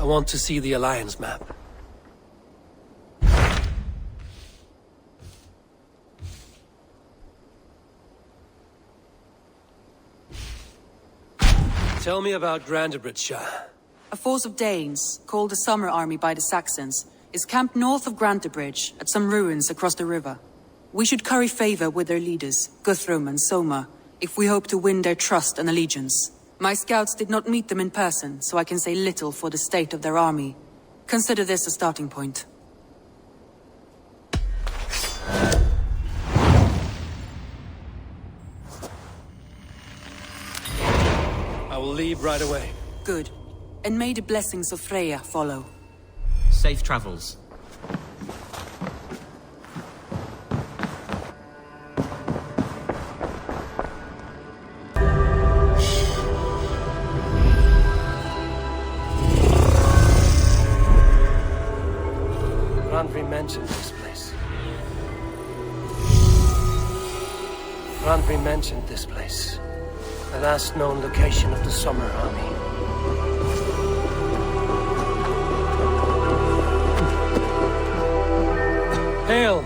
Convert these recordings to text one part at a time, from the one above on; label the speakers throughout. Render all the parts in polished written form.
Speaker 1: I want to see the Alliance map. Tell me about Grantebridgeshire.
Speaker 2: A force of Danes, called the Summer Army by the Saxons, is camped north of Grantebridge at some ruins across the river. We should curry favor with their leaders, Guthrum and Soma, if we hope to win their trust and allegiance. My scouts did not meet them in person, so I can say little for the state of their army. Consider this a starting point.
Speaker 1: I will leave right away.
Speaker 2: Good. And may the blessings of Freya follow.
Speaker 3: Safe travels.
Speaker 1: Randvi mentioned this place. Randvi mentioned this place. The last known location of the Summer Army. Hail!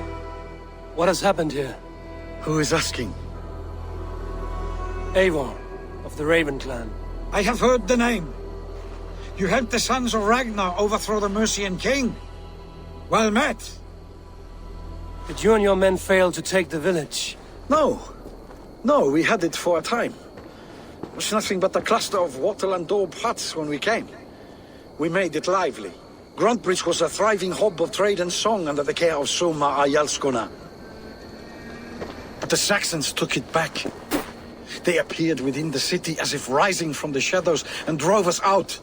Speaker 1: What has happened here?
Speaker 4: Who is asking?
Speaker 1: Eivor, of the Raven clan.
Speaker 5: I have heard the name. You helped the sons of Ragnar overthrow the Mercian king. Well met.
Speaker 1: Did you and your men fail to take the village?
Speaker 4: No. No, we had it for a time. It was nothing but a cluster of wattle and daub huts when we came. We made it lively. Grantebridge was a thriving hub of trade and song under the care of Soma Ayalskona. But the Saxons took it back. They appeared within the city as if rising from the shadows and drove us out.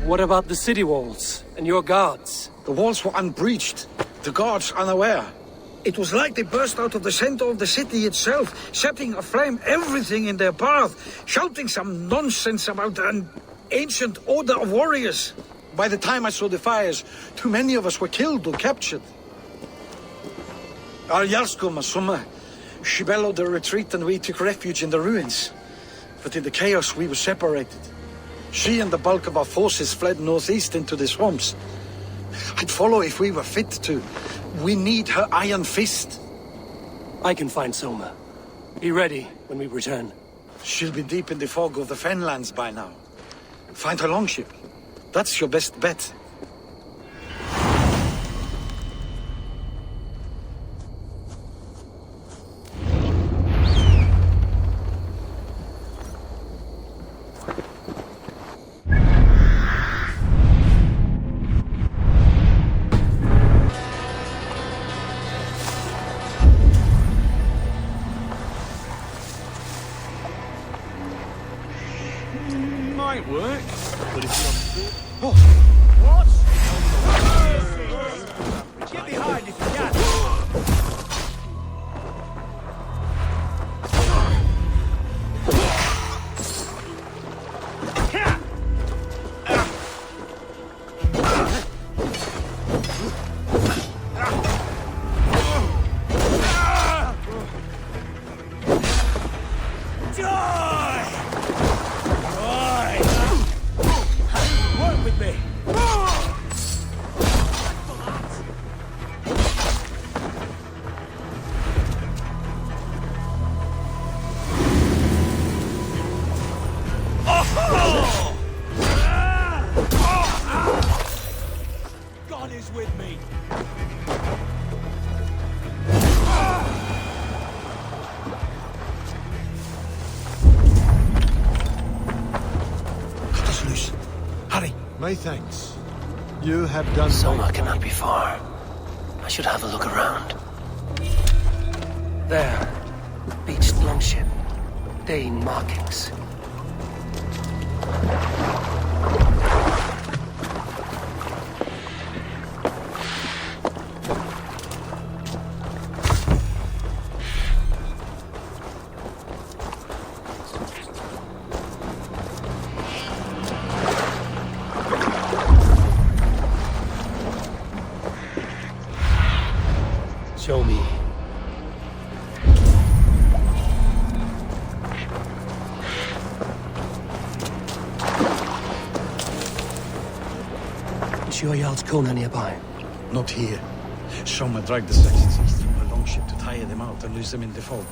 Speaker 1: What about the city walls and your guards?
Speaker 4: The walls were unbreached, the guards unaware. It was like they burst out of the center of the city itself, setting aflame everything in their path, shouting some nonsense about an ancient order of warriors. By the time I saw the fires, too many of us were killed or captured. Our Jarlskoma, Summa, she bellowed a retreat and we took refuge in the ruins. But in the chaos we were separated. She and the bulk of our forces fled northeast into the swamps. I'd follow if we were fit to. We need her iron fist.
Speaker 1: I can find Soma. Be ready when we return.
Speaker 4: She'll be deep in the fog of the Fenlands by now. Find her longship. That's your best bet.
Speaker 6: Might work, but if you're...
Speaker 5: What?
Speaker 6: Get behind if you can. God is with me.
Speaker 4: Cut us loose. Hurry.
Speaker 7: My thanks. You have done
Speaker 1: Soma cannot be far. I should have a look around. There. Beached longship. Dane markings. Show me. Jarl's Kona nearby?
Speaker 4: Not here. Soma dragged the Saxons east from a longship to tire them out and lose them in the fog.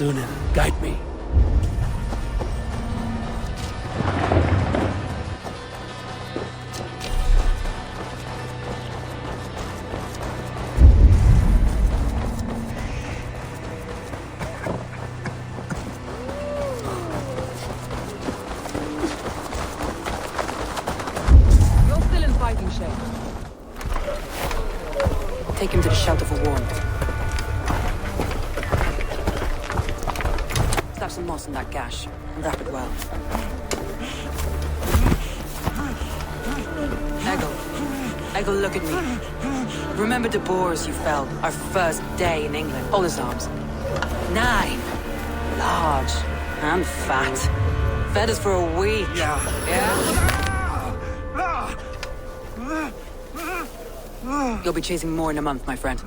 Speaker 1: Thunin, guide me.
Speaker 2: You're still in fighting shape. Take him to the shelter for warmth. Slap some moss in that gash and wrap it well. Eggle, look at me. Remember the boars you felled our first day in England? Hold his arms. 9. Large and fat. Fed us for a week. Yeah? You'll be chasing more in a month, my friend.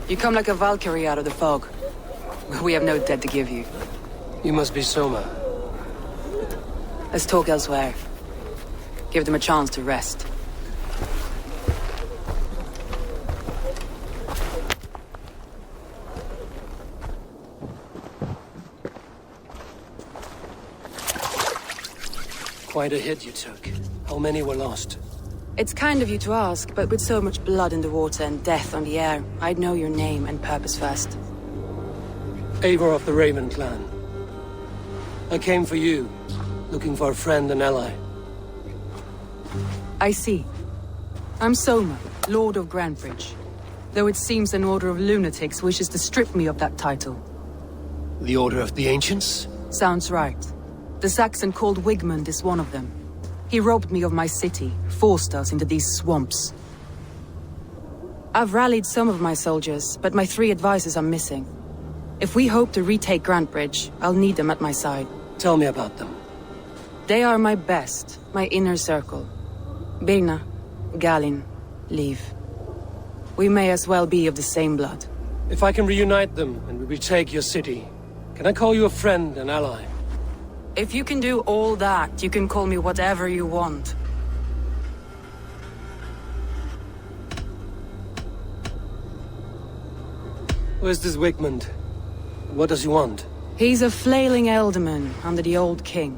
Speaker 2: You come like a Valkyrie out of the fog. We have no debt to give you.
Speaker 1: You must be Soma.
Speaker 2: Let's talk elsewhere. Give them a chance to rest.
Speaker 1: Quite a hit you took. How many were lost?
Speaker 2: It's kind of you to ask, but with so much blood in the water and death on the air, I'd know your name and purpose first.
Speaker 1: Eivor of the Raven clan. I came for you, looking for a friend and ally.
Speaker 2: I see. I'm Soma, Lord of Grantebridge. Though it seems an order of lunatics wishes to strip me of that title.
Speaker 1: The Order of the Ancients?
Speaker 2: Sounds right. The Saxon called Wigmund is one of them. He robbed me of my city, forced us into these swamps. I've rallied some of my soldiers, but my 3 advisors are missing. If we hope to retake Grantebridge, I'll need them at my side.
Speaker 1: Tell me about them.
Speaker 2: They are my best, my inner circle. Birna, Galin, Liv. We may as well be of the same blood.
Speaker 1: If I can reunite them and we retake your city, can I call you a friend and ally?
Speaker 2: If you can do all that, you can call me whatever you want.
Speaker 1: Where's this Wigmund? What does he want?
Speaker 2: He's a flailing elderman under the old king.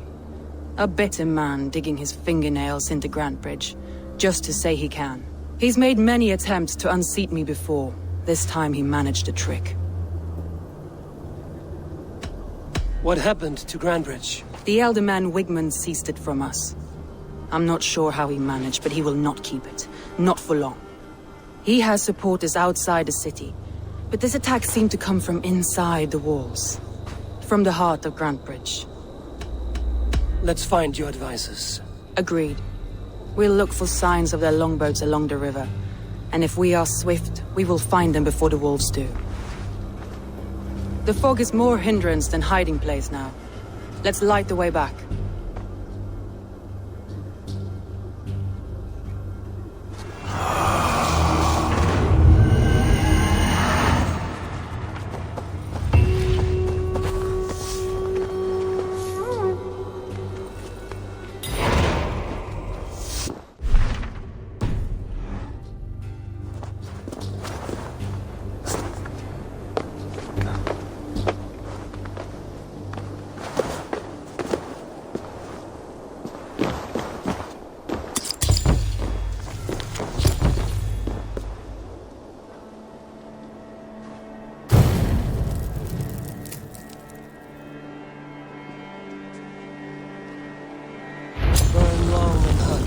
Speaker 2: A bitter man digging his fingernails into Grantebridge, just to say he can. He's made many attempts to unseat me before. This time he managed a trick.
Speaker 1: What happened to Grantebridge?
Speaker 2: The elder man Wigmund seized it from us. I'm not sure how he managed, but he will not keep it. Not for long. He has supporters outside the city, but this attack seemed to come from inside the walls. From the heart of Grantebridge.
Speaker 1: Let's find your advisors.
Speaker 2: Agreed. We'll look for signs of their longboats along the river. And if we are swift, we will find them before the wolves do. The fog is more hindrance than hiding place now. Let's light the way back.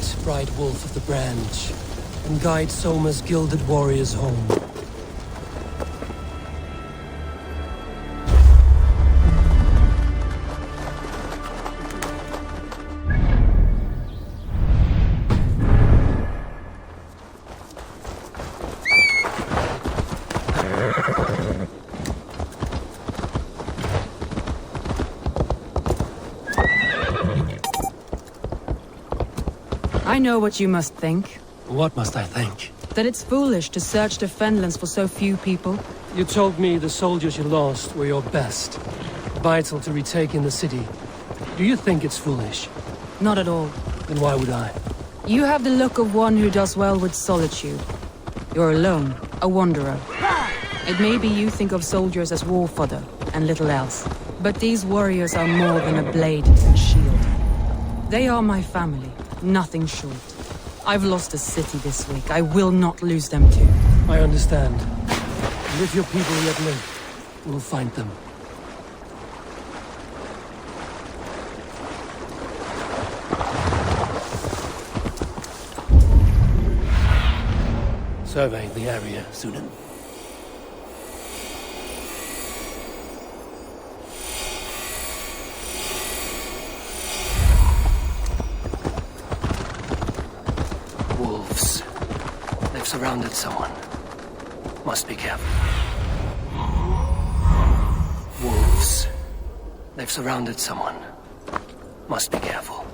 Speaker 1: light, bright wolf of the branch, and guide Soma's gilded warriors home.
Speaker 2: I know what you must think.
Speaker 1: What must I think?
Speaker 2: That it's foolish to search the Fenlands for so few people.
Speaker 1: You told me the soldiers you lost were your best. Vital to retaking the city. Do you think it's foolish?
Speaker 2: Not at all.
Speaker 1: Then why would I?
Speaker 2: You have the look of one who does well with solitude. You're alone, a wanderer. It may be you think of soldiers as war fodder, and little else. But these warriors are more than a blade and shield. They are my family, nothing short. I've lost a city this week. I will not lose them too.
Speaker 1: I understand. And if your people yet live, we'll find them. Survey the area, Sunan. Wolves. They've surrounded someone. Must be careful. Wolves. They've surrounded someone. Must be careful.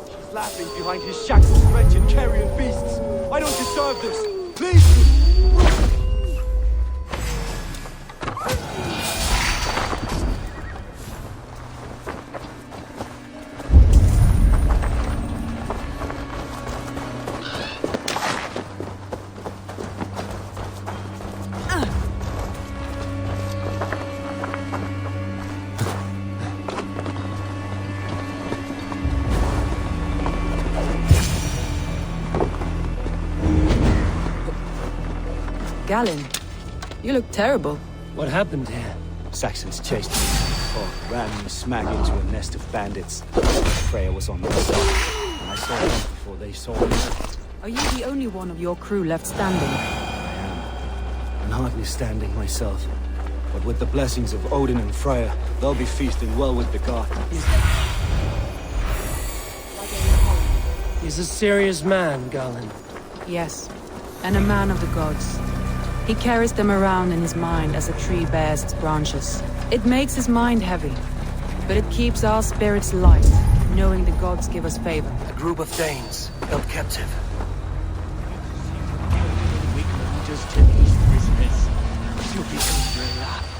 Speaker 6: He's laughing behind his shackled wretched carrion beasts. I don't deserve this. Please!
Speaker 2: Galen, you look terrible.
Speaker 1: What happened here?
Speaker 6: Saxons chased me. Oh, ran me smack into a nest of bandits. Freya was on my side, and I saw them before they saw me.
Speaker 2: Are you the only one of your crew left standing?
Speaker 6: I am. And hardly standing myself. But with the blessings of Odin and Freya, they'll be feasting well with the god.
Speaker 1: He's a serious man, Galen.
Speaker 2: Yes, and a man of the gods. He carries them around in his mind as a tree bears its branches. It makes his mind heavy, but it keeps our spirits light, knowing the gods give us favor.
Speaker 1: A group of Danes held captive.
Speaker 6: We could just take these prisoners. You'll be good for a laugh.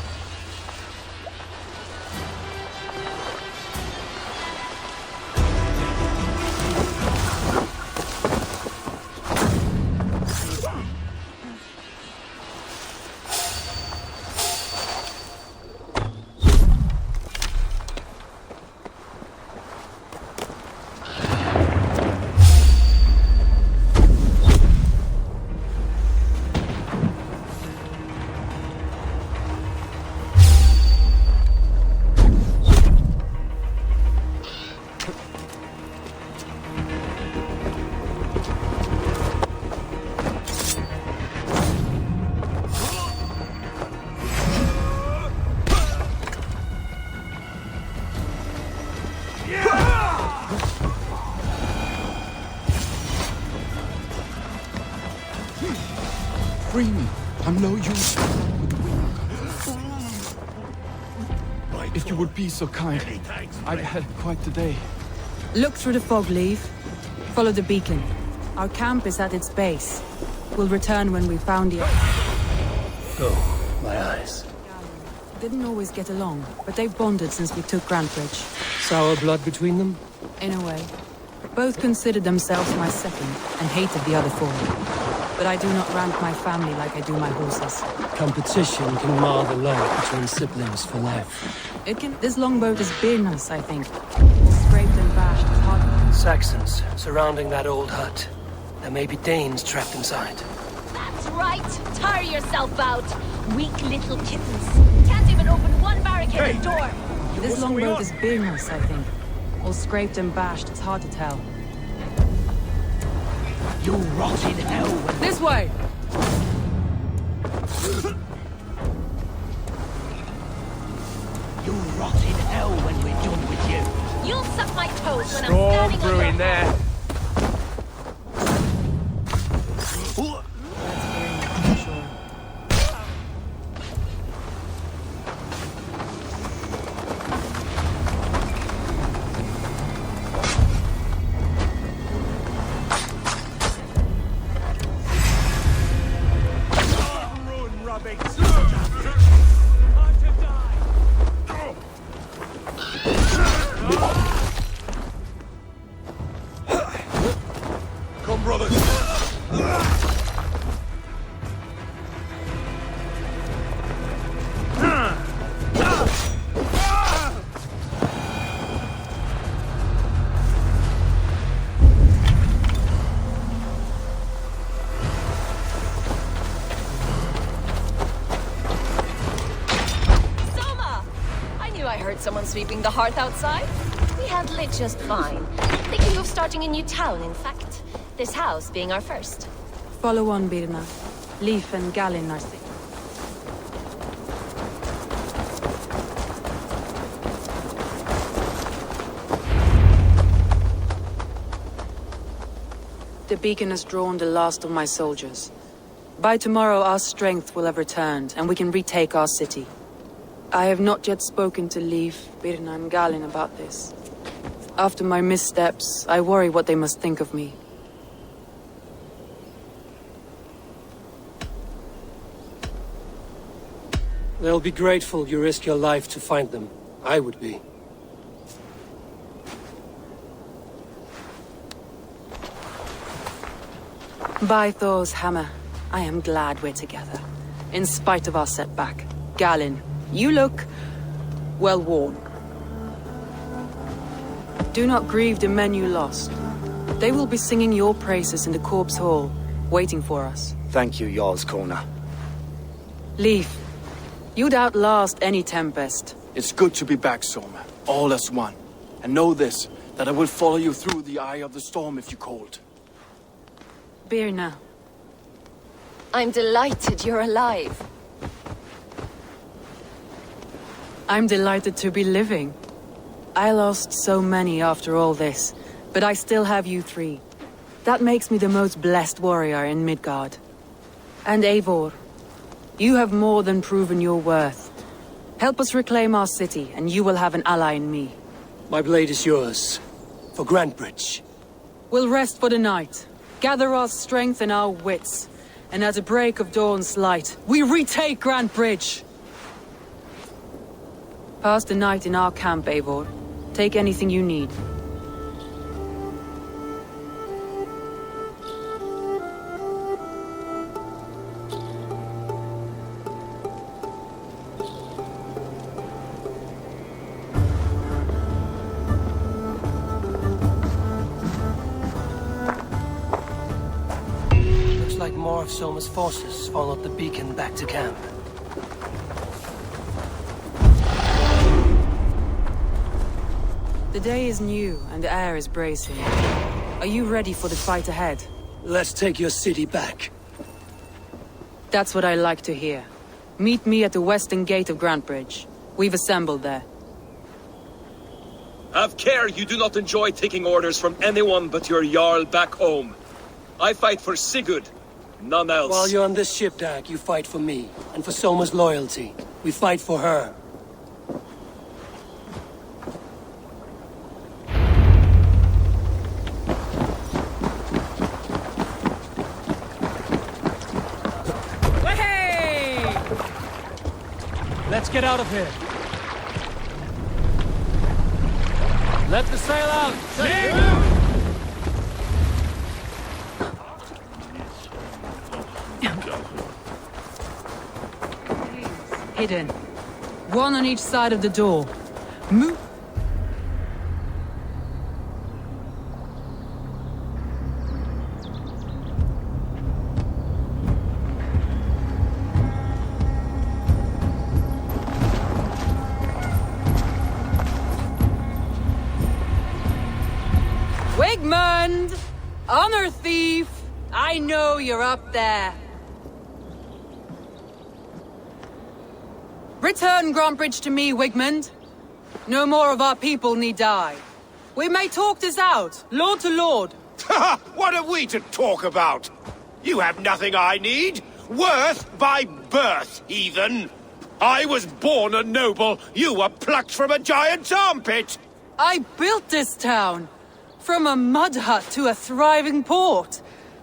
Speaker 7: Free me. I'm no use. If you would be so kind. I've had quite the day.
Speaker 2: Look through the fog, Leaf. Follow the beacon. Our camp is at its base. We'll return when we've found the...
Speaker 1: Go, my eyes.
Speaker 2: Didn't always get along, but they've bonded since we took Grantbridge.
Speaker 1: Sour blood between them?
Speaker 2: In a way. Both considered themselves my second, and hated the other four. But I do not rank my family like I do my horses.
Speaker 1: Competition can mar the love between siblings for life.
Speaker 2: It can... This longboat is Birnus, I think. All scraped and bashed as hard...
Speaker 1: Saxons surrounding that old hut. There may be Danes trapped inside.
Speaker 8: That's right. Tire yourself out. Weak little kittens. Can't even open one barricaded door.
Speaker 2: This longboat is Birnus, I think. All scraped and bashed, it's hard to tell.
Speaker 6: You rot in hell when...
Speaker 2: This way!
Speaker 6: You rot in hell when we're done with you.
Speaker 8: You'll suck my toes when I'm
Speaker 1: Storm
Speaker 8: standing on your
Speaker 1: brewing there.
Speaker 7: Come, brothers.
Speaker 8: Soma! I knew I heard someone sweeping the hearth outside. We handled it just fine. Thinking of starting a new town, in fact. This house being our first.
Speaker 2: Follow on, Birna. Leif and Gallin are sick. The beacon has drawn the last of my soldiers. By tomorrow our strength will have returned, and we can retake our city. I have not yet spoken to Leif, Birna and Gallin about this. After my missteps, I worry what they must think of me.
Speaker 1: They'll be grateful you risked your life to find them. I would be.
Speaker 2: By Thor's hammer, I am glad we're together. In spite of our setback. Gallin, you look... well worn. Do not grieve the men you lost. They will be singing your praises in the Corpse Hall, waiting for us.
Speaker 6: Thank you, Jarl's Corner.
Speaker 2: Leif, you'd outlast any tempest.
Speaker 7: It's good to be back, Soma. All as one. And know this, that I will follow you through the eye of the storm if you called.
Speaker 2: Birna.
Speaker 8: I'm delighted you're alive.
Speaker 2: I'm delighted to be living. I lost so many after all this, but I still have you three. That makes me the most blessed warrior in Midgard. And Eivor, you have more than proven your worth. Help us reclaim our city, and you will have an ally in me.
Speaker 1: My blade is yours. For Grantebridge.
Speaker 2: We'll rest for the night, gather our strength and our wits, and at the break of dawn's light, we retake Grantebridge! Pass the night in our camp, Eivor. Take anything you need.
Speaker 1: Looks like more of Soma's forces followed the beacon back to camp.
Speaker 2: The day is new, and the air is bracing. Are you ready for the fight ahead?
Speaker 1: Let's take your city back.
Speaker 2: That's what I like to hear. Meet me at the western gate of Grantebridge. We've assembled there.
Speaker 9: Have care you do not enjoy taking orders from anyone but your Jarl back home. I fight for Sigurd, none else.
Speaker 1: While you're on this ship, Dag, you fight for me, and for Soma's loyalty. We fight for her.
Speaker 3: Let's get out of here. Let the sail out.
Speaker 2: Hidden. One on each side of the door. Move. Wigmund! Honor thief! I know you're up there. Return Grantbridge to me, Wigmund. No more of our people need die. We may talk this out, lord to lord.
Speaker 10: Ha! What have we to talk about? You have nothing I need. Worth by birth, heathen. I was born a noble. You were plucked from a giant's armpit.
Speaker 2: I built this town. From a mud hut to a thriving port.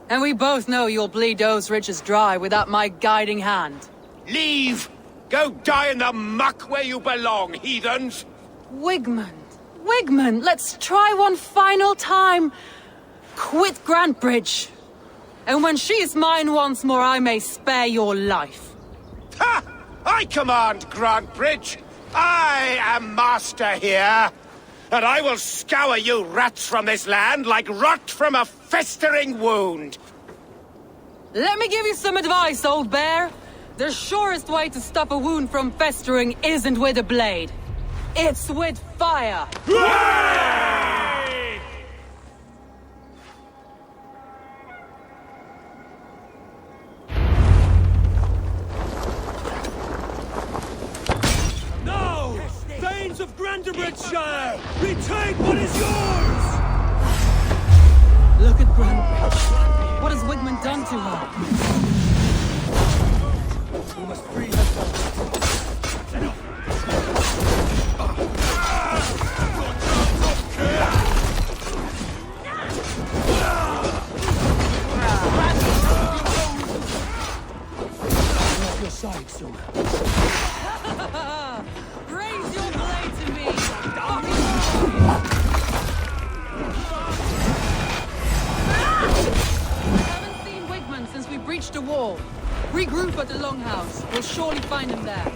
Speaker 2: And we both know you'll bleed those riches dry without my guiding hand.
Speaker 10: Leave! Go die in the muck where you belong, heathens!
Speaker 2: Wigmund, let's try one final time. Quit Grantbridge. And when she is mine once more, I may spare your life.
Speaker 10: Ha! I command Grantbridge. I am master here. And I will scour you rats from this land like rot from a festering wound.
Speaker 2: Let me give you some advice, old bear. The surest way to stop a wound from festering isn't with a blade. It's with fire.
Speaker 3: No! Thanes of Grantebridgeshire! Retake what is yours!
Speaker 2: Look at Grantbridge. What has Wigmund done to her?
Speaker 3: We must free her first. Off your side, Soma.
Speaker 2: Raise your blade to me! Haven't seen Wigmund since we breached the wall. Regroup at the Longhouse. We'll surely find him there.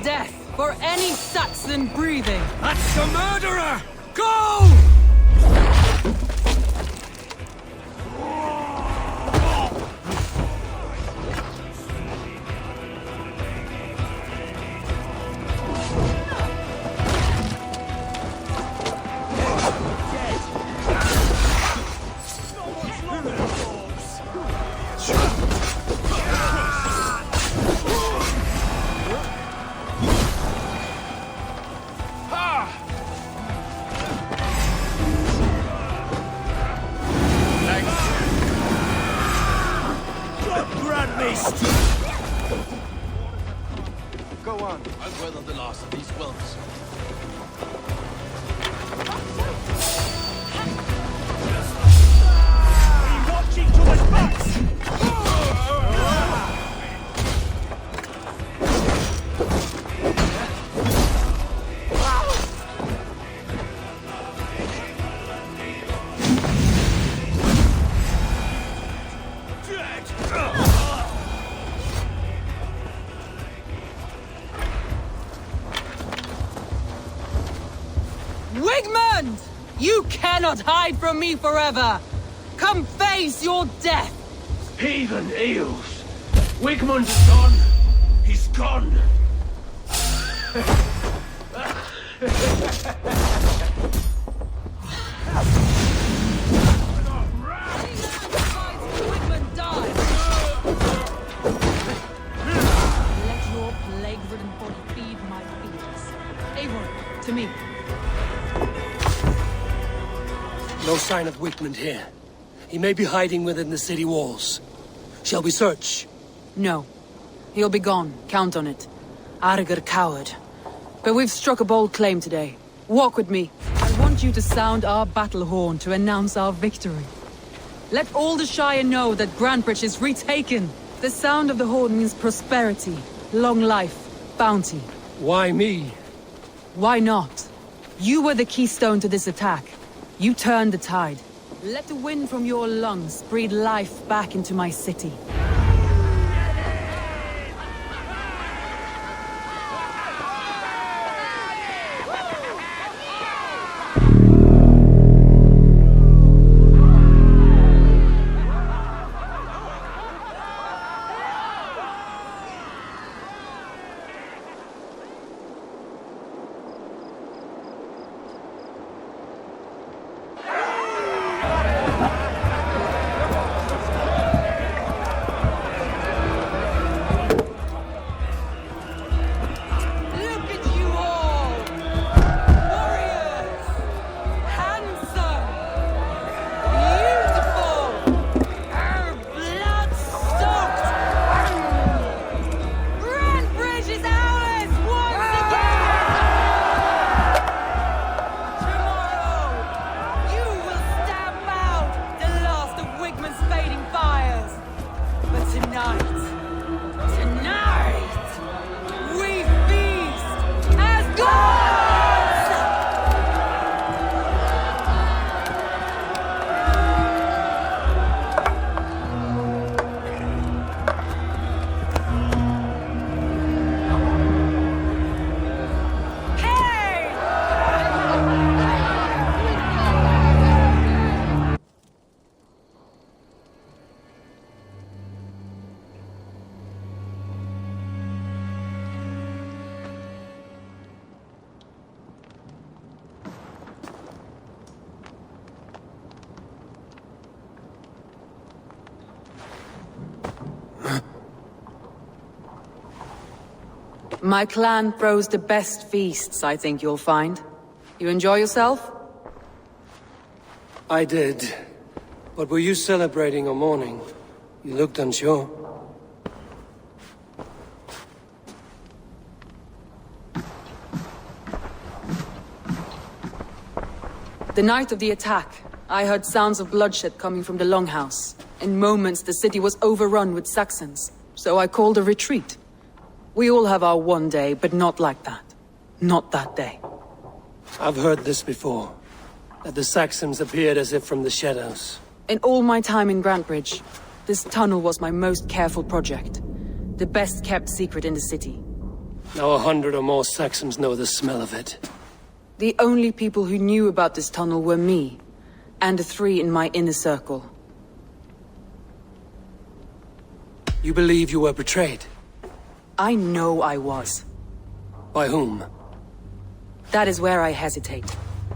Speaker 2: Death for any Saxon breathing!
Speaker 3: That's the murderer! Go!
Speaker 10: Go on.
Speaker 7: I'll weather the last of these wells.
Speaker 3: Watch each other's backs!
Speaker 2: Wigmund! You cannot hide from me forever! Come face your death!
Speaker 1: Heathen eels. Wigmund's gone. He's gone.
Speaker 2: Wigmund die! Let your plague-ridden body feed my fears. Eivor, to me.
Speaker 1: No sign of Wigmund here. He may be hiding within the city walls. Shall we search?
Speaker 2: No. He'll be gone. Count on it. Arger coward. But we've struck a bold claim today. Walk with me. I want you to sound our battle horn to announce our victory. Let all the Shire know that Grantbridge is retaken. The sound of the horn means prosperity, long life, bounty.
Speaker 1: Why me?
Speaker 2: Why not? You were the keystone to this attack. You turned the tide. Let the wind from your lungs breathe life back into my city. My clan throws the best feasts, I think you'll find. You enjoy yourself?
Speaker 1: I did. But were you celebrating or mourning? You looked unsure.
Speaker 2: The night of the attack, I heard sounds of bloodshed coming from the Longhouse. In moments, the city was overrun with Saxons, so I called a retreat. We all have our one day, but not like that. Not that day.
Speaker 1: I've heard this before. That the Saxons appeared as if from the shadows.
Speaker 2: In all my time in Grantebridge, this tunnel was my most careful project. The best kept secret in the city.
Speaker 1: Now 100 or more Saxons know the smell of it.
Speaker 2: The only people who knew about this tunnel were me, and the 3 in my inner circle.
Speaker 1: You believe you were betrayed?
Speaker 2: I know I was.
Speaker 1: By whom?
Speaker 2: That is where I hesitate.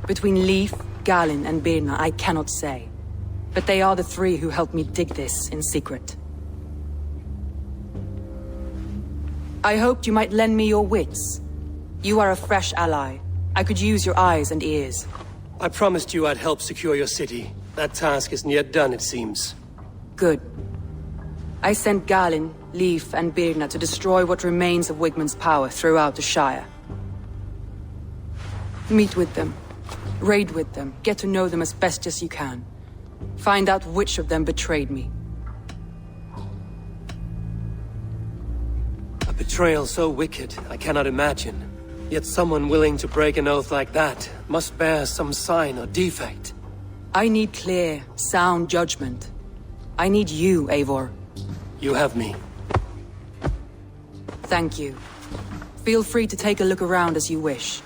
Speaker 2: Between Leif, Galin, and Birna, I cannot say. But they are the 3 who helped me dig this in secret. I hoped you might lend me your wits. You are a fresh ally. I could use your eyes and ears.
Speaker 1: I promised you I'd help secure your city. That task isn't yet done, it seems.
Speaker 2: Good. I sent Galin, Leif, and Birna to destroy what remains of Wigmund's power throughout the Shire. Meet with them. Raid with them. Get to know them as best as you can. Find out which of them betrayed me.
Speaker 1: A betrayal so wicked, I cannot imagine. Yet someone willing to break an oath like that must bear some sign or defect.
Speaker 2: I need clear, sound judgment. I need you, Eivor.
Speaker 1: You have me.
Speaker 2: Thank you. Feel free to take a look around as you wish.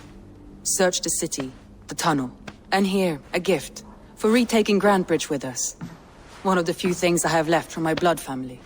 Speaker 2: Search the city, the tunnel, and here, a gift, for retaking Grantebridge with us. One of the few things I have left from my blood family.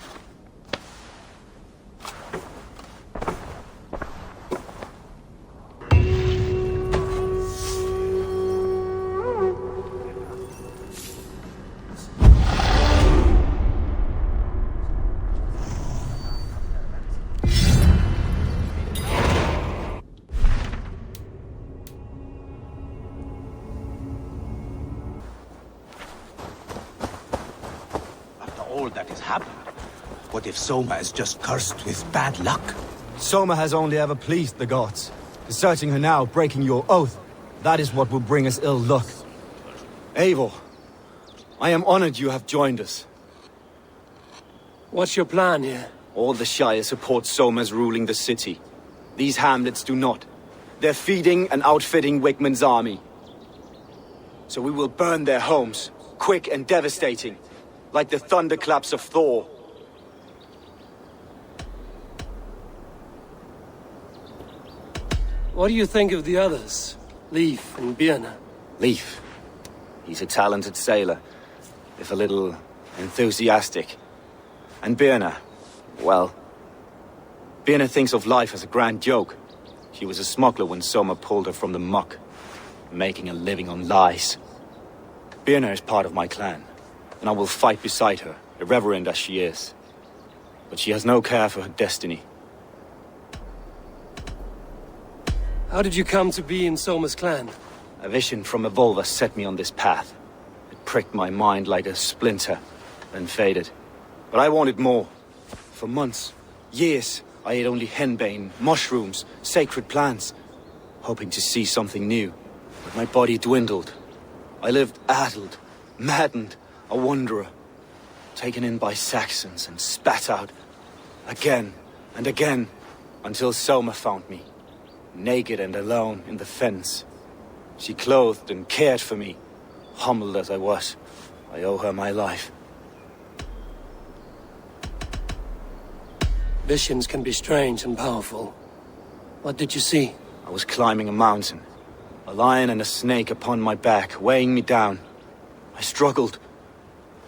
Speaker 11: All that has happened. What if Soma is just cursed with bad luck?
Speaker 6: Soma has only ever pleased the gods. Deserting her now, breaking your oath, that is what will bring us ill luck. Eivor, I am honored you have joined us.
Speaker 1: What's your plan here?
Speaker 6: All the Shire support Soma's ruling the city. These hamlets do not. They're feeding and outfitting Wigmund's army. So we will burn their homes, quick and devastating. Like the thunderclaps of Thor.
Speaker 1: What do you think of the others? Leif and Birna?
Speaker 6: Leif. He's a talented sailor, if a little enthusiastic. And Birna, well... Birna thinks of life as a grand joke. She was a smuggler when Soma pulled her from the muck, making a living on lies. Birna is part of my clan. And I will fight beside her, irreverent as she is. But she has no care for her destiny.
Speaker 1: How did you come to be in Soma's clan?
Speaker 6: A vision from Evolva set me on this path. It pricked my mind like a splinter, then faded. But I wanted more. For months, years, I ate only henbane, mushrooms, sacred plants, hoping to see something new. But my body dwindled. I lived addled, maddened, a wanderer, taken in by Saxons and spat out, again and again, until Soma found me, naked and alone in the fens. She clothed and cared for me, humbled as I was. I owe her my life.
Speaker 1: Visions can be strange and powerful. What did you see?
Speaker 6: I was climbing a mountain, a lion and a snake upon my back, weighing me down. I struggled.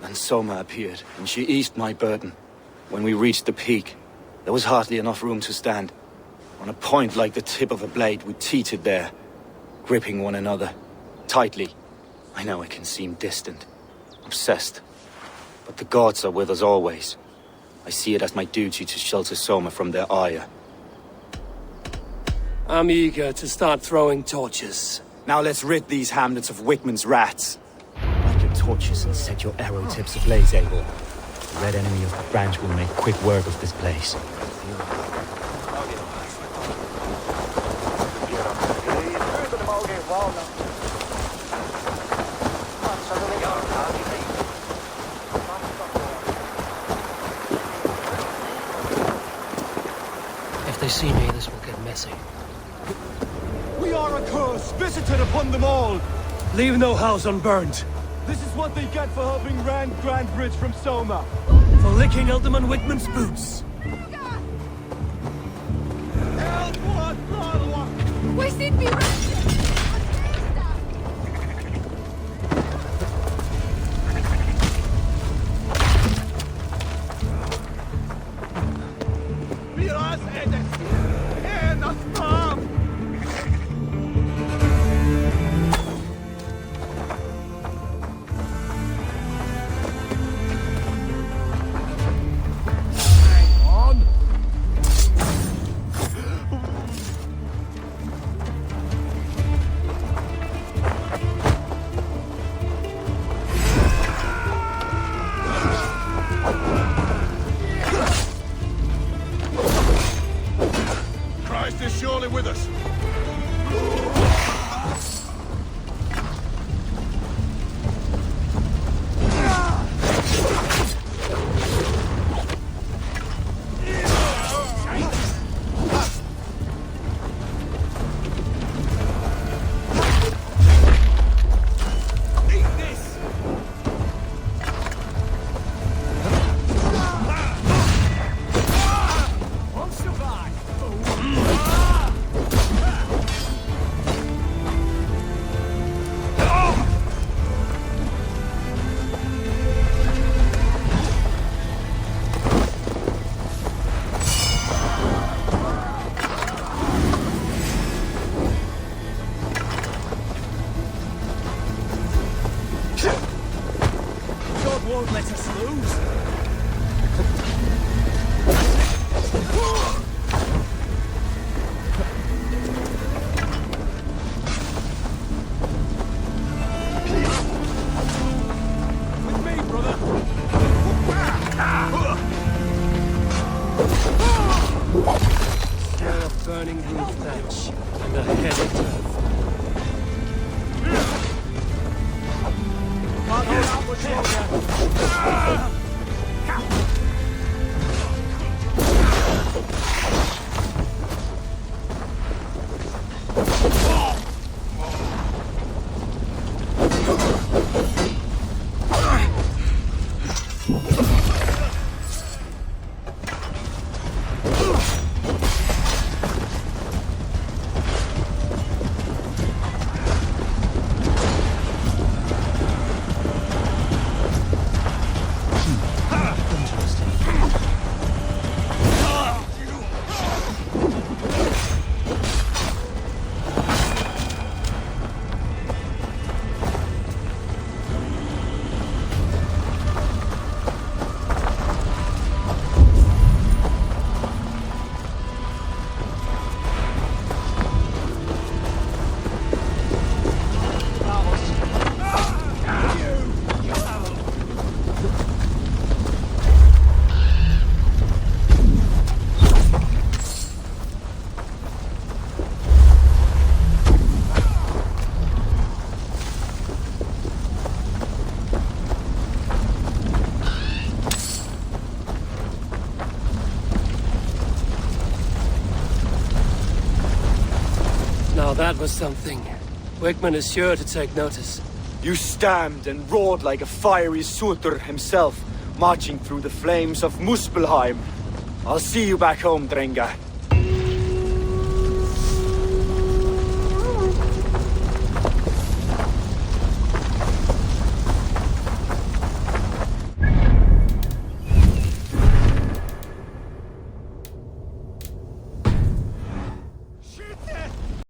Speaker 6: Then Soma appeared, and she eased my burden. When we reached the peak, there was hardly enough room to stand. On a point like the tip of a blade, we teetered there, gripping one another, tightly. I know it can seem distant, obsessed. But the gods are with us always. I see it as my duty to shelter Soma from their ire.
Speaker 1: I'm eager to start throwing torches.
Speaker 6: Now let's rid these hamlets of Wickman's rats. Light your torches and set your arrow tips ablaze, Abel. The red enemy of the branch will make quick work of this place.
Speaker 1: If they see me, this will get messy.
Speaker 3: We are a curse visited upon them all!
Speaker 1: Leave no house unburned.
Speaker 3: This is what they get for helping Rand Grandbridge from Soma.
Speaker 1: For licking Alderman Wickman's boots.
Speaker 8: We sind wie
Speaker 10: Christ is surely with us.
Speaker 3: Won't let us lose. With me, brother.
Speaker 1: Smell of burning roof thatch and a head of turf.
Speaker 3: Can't hold out much longer.
Speaker 1: Now that was something. Wickman is sure to take notice.
Speaker 6: You stamped and roared like a fiery Surtur himself, marching through the flames of Muspelheim. I'll see you back home, Drenga.